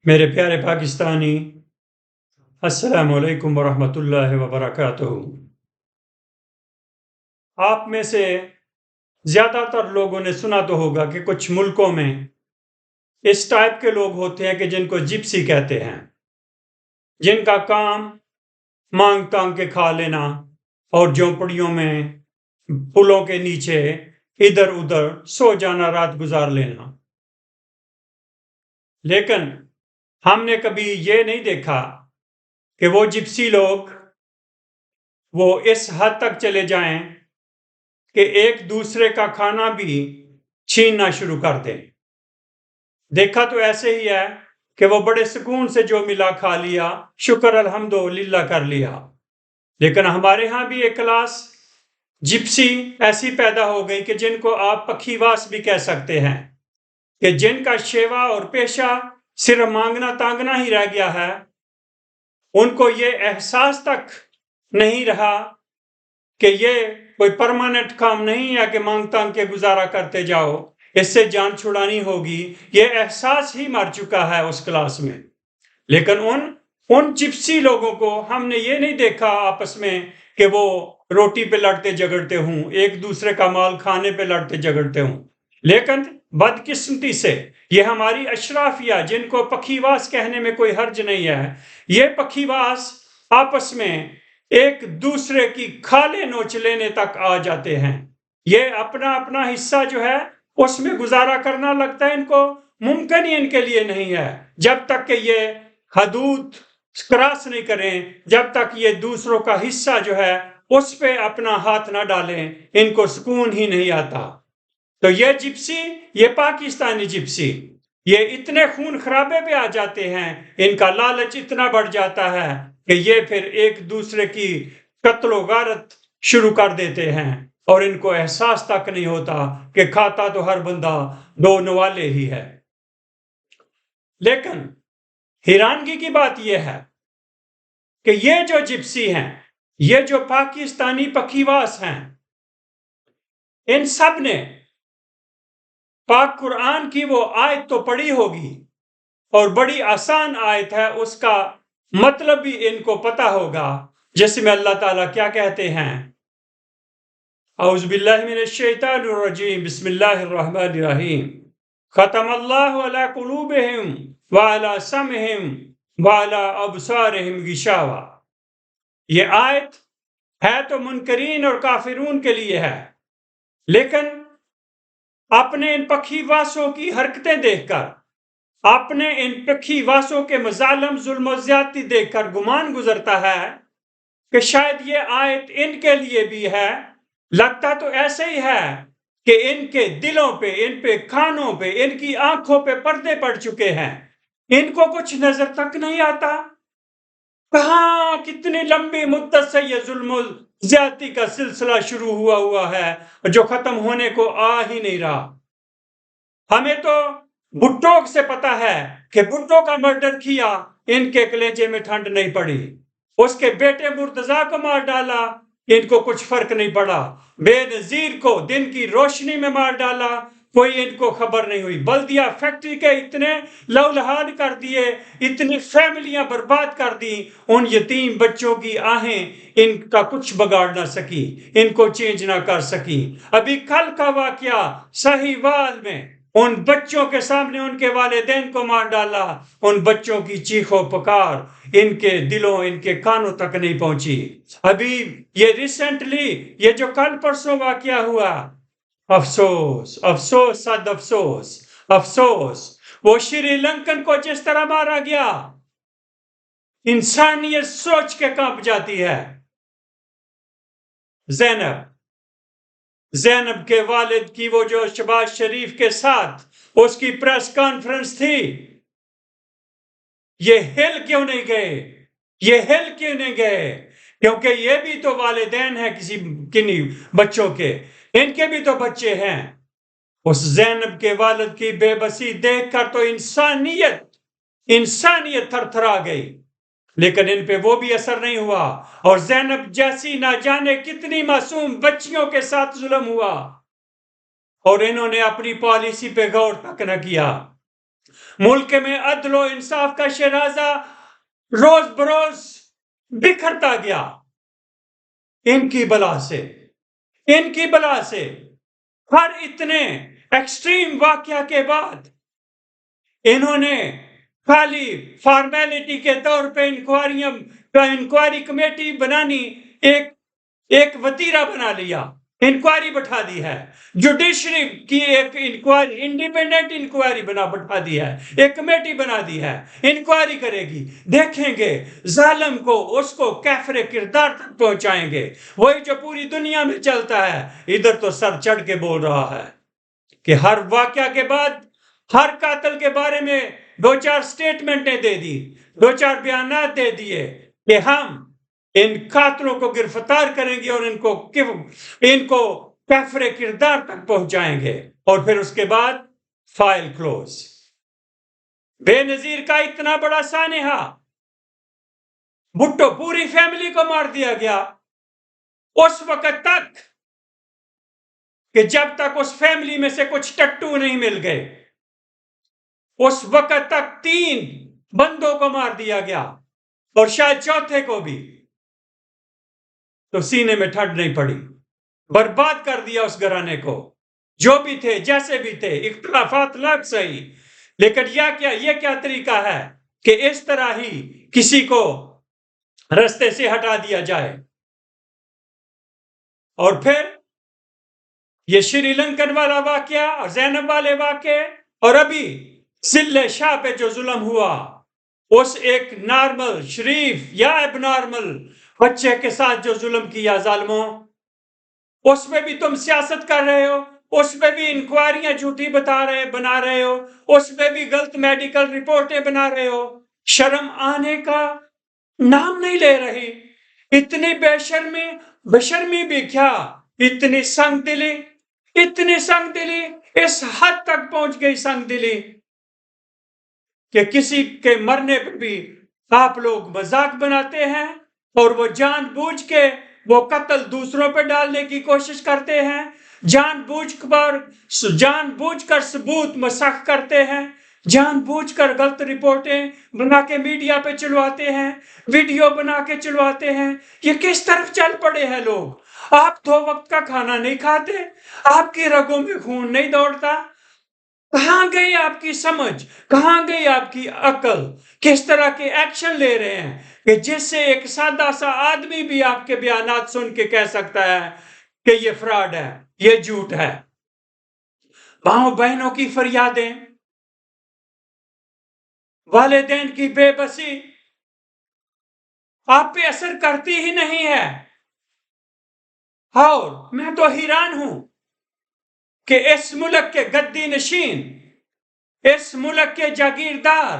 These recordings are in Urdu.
میرے پیارے پاکستانی، السلام علیکم ورحمۃ اللہ وبرکاتہ۔ آپ میں سے زیادہ تر لوگوں نے سنا تو ہوگا کہ کچھ ملکوں میں اس ٹائپ کے لوگ ہوتے ہیں کہ جن کو جپسی کہتے ہیں، جن کا کام مانگ تانگ کے کھا لینا اور جھونپڑیوں میں پلوں کے نیچے ادھر ادھر سو جانا، رات گزار لینا۔ لیکن ہم نے کبھی یہ نہیں دیکھا کہ وہ جپسی لوگ وہ اس حد تک چلے جائیں کہ ایک دوسرے کا کھانا بھی چھیننا شروع کر دیں۔ دیکھا تو ایسے ہی ہے کہ وہ بڑے سکون سے جو ملا کھا لیا، شکر الحمدللہ کر لیا۔ لیکن ہمارے ہاں بھی ایک کلاس جپسی ایسی پیدا ہو گئی کہ جن کو آپ پکھیواس بھی کہہ سکتے ہیں، کہ جن کا شیوا اور پیشہ صرف مانگنا تانگنا ہی رہ گیا ہے۔ ان کو یہ احساس تک نہیں رہا کہ یہ کوئی پرماننٹ کام نہیں ہے کہ مانگ تانگ کے گزارا کرتے جاؤ، اس سے جان چھڑانی ہوگی، یہ احساس ہی مر چکا ہے اس کلاس میں۔ لیکن ان جپسی لوگوں کو ہم نے یہ نہیں دیکھا آپس میں کہ وہ روٹی پہ لڑتے جھگڑتے ہوں، ایک دوسرے کا مال کھانے پہ لڑتے جھگڑتے ہوں۔ لیکن بدقسمتی سے یہ ہماری اشرافیہ، جن کو پکھیواس کہنے میں کوئی حرج نہیں ہے، یہ پکھیواس آپس میں ایک دوسرے کی کھالے نوچ لینے تک آ جاتے ہیں۔ یہ اپنا اپنا حصہ جو ہے اس میں گزارا کرنا لگتا ہے ان کو ممکن ہی ان کے لیے نہیں ہے، جب تک کہ یہ حدود کراس نہیں کریں، جب تک یہ دوسروں کا حصہ جو ہے اس پہ اپنا ہاتھ نہ ڈالیں، ان کو سکون ہی نہیں آتا۔ تو یہ جپسی، یہ پاکستانی جپسی، یہ اتنے خون خرابے پہ آ جاتے ہیں، ان کا لالچ اتنا بڑھ جاتا ہے کہ یہ پھر ایک دوسرے کی قتل و غارت شروع کر دیتے ہیں، اور ان کو احساس تک نہیں ہوتا کہ کھاتا تو ہر بندہ دو نوالے ہی ہے۔ لیکن حیرانگی کی بات یہ ہے کہ یہ جو جپسی ہیں، یہ جو پاکستانی پکھیواس ہیں، ان سب نے پاک قرآن کی وہ آیت تو پڑھی ہوگی، اور بڑی آسان آیت ہے، اس کا مطلب بھی ان کو پتا ہوگا، جس میں اللہ تعالیٰ کیا کہتے ہیں؟ اعوذ باللہ من الشیطان الرجیم، بسم اللہ الرحمن الرحیم۔ ختم اللہ علی قلوبہم وعلی سمعہم وعلی ابصارہم غشاوہ۔ یہ آیت ہے تو منکرین اور کافرون کے لیے ہے، لیکن اپنے ان پکھیواسوں کی حرکتیں دیکھ کر، اپنے ان پکھیواسوں کے مظالم، ظلم و زیادتی دیکھ کر گمان گزرتا ہے کہ شاید یہ آیت ان کے لیے بھی ہے۔ لگتا تو ایسے ہی ہے کہ ان کے دلوں پہ، ان پہ کانوں پہ، ان کی آنکھوں پہ پردے پڑ چکے ہیں، ان کو کچھ نظر تک نہیں آتا۔ کہاں کتنی لمبی مدت سے یہ ظلم و زیادتی کا سلسلہ شروع ہوا ہے، جو ختم ہونے کو آ ہی نہیں رہا۔ ہمیں تو بھٹو سے پتا ہے کہ بھٹو کا مرڈر کیا، ان کے کلیجے میں ٹھنڈ نہیں پڑی۔ اس کے بیٹے مرتضیٰ کو مار ڈالا، ان کو کچھ فرق نہیں پڑا۔ بے نظیر کو دن کی روشنی میں مار ڈالا، کوئی ان کو خبر نہیں ہوئی۔ بلدیہ فیکٹری کے اتنے لولہان کر دیے، اتنی فیملیاں برباد کر دی، ان یتیم بچوں کی آہیں ان کا کچھ بگاڑ نہ سکی، ان کو چینج نہ کر سکی۔ ابھی کل کا واقعہ سہیوال میں ان بچوں کے سامنے ان کے والدین کو مار ڈالا، ان بچوں کی چیخ و پکار ان کے دلوں، ان کے کانوں تک نہیں پہنچی۔ ابھی یہ ریسنٹلی یہ جو کل پرسوں واقعہ ہوا، افسوس افسوس صد افسوس افسوس، وہ شری لنکن کو جس طرح مارا گیا، انسانیت سوچ کے کانپ جاتی ہے۔ زینب کے والد کی وہ جو شہباز شریف کے ساتھ اس کی پریس کانفرنس تھی، یہ ہل کیوں نہیں گئے؟ یہ ہل کیوں نہیں گئے؟ کیونکہ یہ بھی تو والدین ہیں کنی بچوں کے، ان کے بھی تو بچے ہیں۔ اس زینب کے والد کی بے بسی دیکھ کر تو انسانیت تھر تھرا گئی، لیکن ان پہ وہ بھی اثر نہیں ہوا، اور زینب جیسی نہ جانے کتنی معصوم بچیوں کے ساتھ ظلم ہوا، اور انہوں نے اپنی پالیسی پہ غور تک نہ کیا۔ ملک میں عدل و انصاف کا شیرازہ روز بروز بکھرتا گیا ان کی بلا سے ہر اتنے ایکسٹریم واقعہ کے بعد انہوں نے خالی فارمیلٹی کے طور پہ انکوائری کمیٹی بنانی ایک وتیرہ بنا لیا، انکوائری بٹھا دی ہے، جوڈیشری کی ایک انکوائری، انڈیپینڈنٹ انکوائری بٹھا دی ہے، ایک کمیٹی بنا دی ہے، انکوائری کرے گی، دیکھیں گے ظالم کو، اس کو کیفر کردار تک پہنچائیں گے۔ وہی جو پوری دنیا میں چلتا ہے، ادھر تو سر چڑھ کے بول رہا ہے کہ ہر واقعہ کے بعد ہر قاتل کے بارے میں 2-4 سٹیٹمنٹیں دے دی، 2-4 بیانات دے دیے کہ ہم ان قاتلوں کو گرفتار کریں گے اور ان کو کفر کردار تک پہنچائیں گے، اور پھر اس کے بعد فائل کلوز۔ بے نظیر کا اتنا بڑا سانحہ، بھٹو پوری فیملی کو مار دیا گیا اس وقت تک کہ جب تک اس فیملی میں سے کچھ ٹٹو نہیں مل گئے، اس وقت تک 3 بندوں کو مار دیا گیا اور شاید چوتھے کو بھی، تو سینے میں ٹھنڈ نہیں پڑی، برباد کر دیا اس گھرانے کو، جو بھی تھے جیسے بھی تھے، اختلافات لاکھ صحیح، لیکن یہ کیا طریقہ ہے کہ اس طرح ہی کسی کو رستے سے ہٹا دیا جائے۔ اور پھر یہ شری لنکن والا واقعہ اور زینب والے واقعے، اور ابھی سلے شاہ پہ جو ظلم ہوا اس ایک نارمل شریف یا اب نارمل بچے کے ساتھ جو ظلم کیا ظالموں، اس میں بھی تم سیاست کر رہے ہو، اس میں بھی انکوائریاں جھوٹی بنا رہے ہو، اس میں بھی غلط میڈیکل رپورٹیں بنا رہے ہو، شرم آنے کا نام نہیں لے رہی۔ اتنی بشرمی بھی کیا، اتنی سنگ دلی اس حد تک پہنچ گئی سنگ دلی کہ کسی کے مرنے پہ بھی آپ لوگ مذاق بناتے ہیں اور وہ جان بوجھ کے وہ قتل دوسروں پہ ڈالنے کی کوشش کرتے ہیں، جان بوجھ کر ثبوت مسخ کرتے ہیں، جان بوجھ کر غلط رپورٹیں بنا کے میڈیا پہ چلواتے ہیں، ویڈیو بنا کے چلواتے ہیں۔ یہ کس طرف چل پڑے ہیں لوگ؟ آپ 2 وقت کا کھانا نہیں کھاتے، آپ کی رگوں میں خون نہیں دوڑتا، کہاں گئی آپ کی سمجھ، کہاں گئی آپ کی عقل؟ کس طرح کے ایکشن لے رہے ہیں کہ جس سے ایک سادہ سا آدمی بھی آپ کے بیانات سن کے کہہ سکتا ہے کہ یہ فراڈ ہے، یہ جھوٹ ہے۔ ماؤں بہنوں کی فریادیں، والدین کی بے بسی آپ پہ اثر کرتی ہی نہیں ہے، اور میں تو حیران ہوں کہ اس ملک کے گدی نشین، اس ملک کے جاگیردار،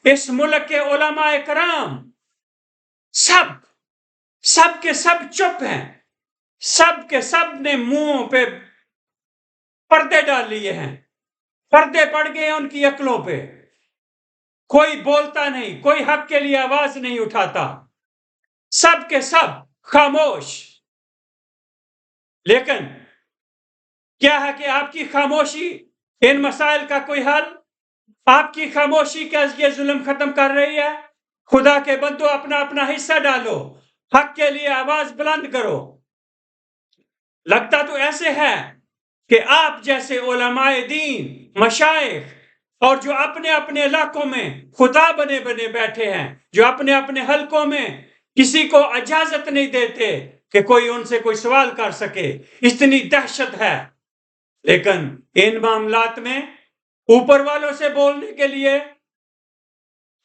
اس ملک کے علماء کرام سب کے سب چپ ہیں، سب کے سب نے منہ پہ پردے ڈال لیے ہیں، پردے پڑ گئے ان کی عقلوں پہ، کوئی بولتا نہیں، کوئی حق کے لیے آواز نہیں اٹھاتا، سب کے سب خاموش۔ لیکن کیا ہے کہ آپ کی خاموشی ان مسائل کا کوئی حل؟ آپ کی خاموشی کیا یہ ظلم ختم کر رہی ہے؟ خدا کے بندو، اپنا حصہ ڈالو، حق کے لیے آواز بلند کرو۔ لگتا تو ایسے ہے کہ آپ جیسے علماء دین، مشائخ، اور جو اپنے علاقوں میں خدا بنے بیٹھے ہیں، جو اپنے حلقوں میں کسی کو اجازت نہیں دیتے کہ کوئی ان سے کوئی سوال کر سکے، اتنی دہشت ہے، لیکن ان معاملات میں اوپر والوں سے بولنے کے لیے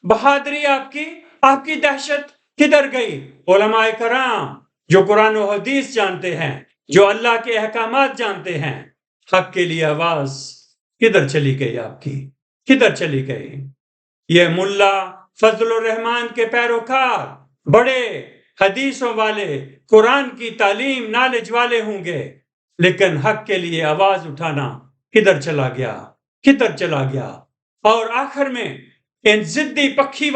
بہادری آپ کی دہشت کدھر گئی؟ علماء کرام جو قرآن و حدیث جانتے ہیں، جو اللہ کے احکامات جانتے ہیں، حق کے لیے آواز کدھر چلی گئی؟ آپ کی کدھر چلی گئی؟ یہ ملا فضل الرحمان کے پیروکار بڑے حدیثوں والے، قرآن کی تعلیم نالج والے ہوں گے، لیکن حق کے لیے آواز اٹھانا کدھر چلا گیا؟ اور آخر میں ان ضدی پکھی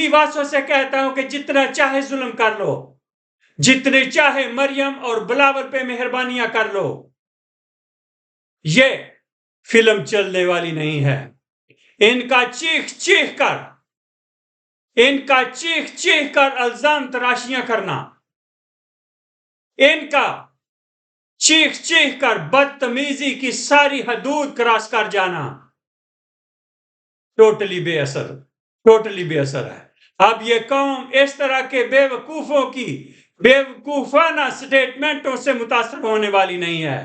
واسوں سے کہتا ہوں کہ جتنا چاہے ظلم کر لو، جتنے چاہے مریم اور بلاول پہ مہربانیاں کر لو، یہ فلم چلنے والی نہیں ہے۔ ان کا چیخ چیخ کر الزام تراشیاں کرنا، ان کا چیخ چیخ کر بدتمیزی کی ساری حدود کراس کر جانا ٹوٹلی بے اثر ہے۔ اب یہ قوم اس طرح کے بیوقوفوں کی بیوقوفانہ سٹیٹمنٹوں سے متاثر ہونے والی نہیں ہے۔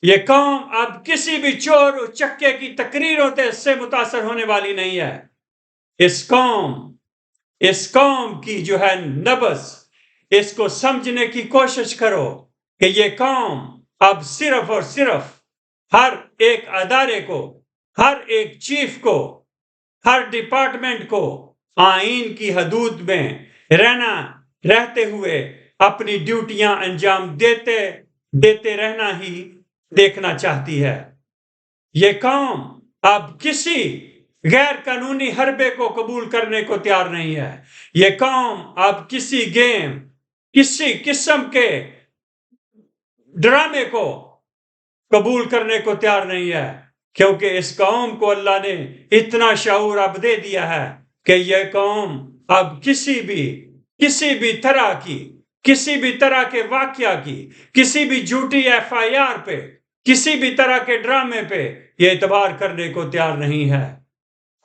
یہ قوم اب کسی بھی چور و چکے کی تقریروں سے متاثر ہونے والی نہیں ہے۔ اس قوم کی جو ہے نبض، اس کو سمجھنے کی کوشش کرو کہ یہ قوم اب صرف اور صرف ہر ایک ادارے کو، ہر ایک چیف کو، ہر ڈپارٹمنٹ کو آئین کی حدود میں رہتے ہوئے اپنی ڈیوٹیاں انجام دیتے رہنا ہی دیکھنا چاہتی ہے۔ یہ قوم اب کسی غیر قانونی حربے کو قبول کرنے کو تیار نہیں ہے۔ یہ قوم اب کسی قسم کے ڈرامے کو قبول کرنے کو تیار نہیں ہے، کیونکہ اس قوم کو اللہ نے اتنا شعور اب دے دیا ہے کہ یہ قوم اب کسی بھی طرح کے واقعہ کی، کسی بھی جھوٹی FIR پہ، کسی بھی طرح کے ڈرامے پہ یہ اعتبار کرنے کو تیار نہیں ہے۔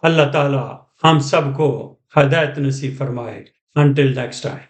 اللہ تعالی ہم سب کو ہدایت نصیب فرمائے۔ Until next time.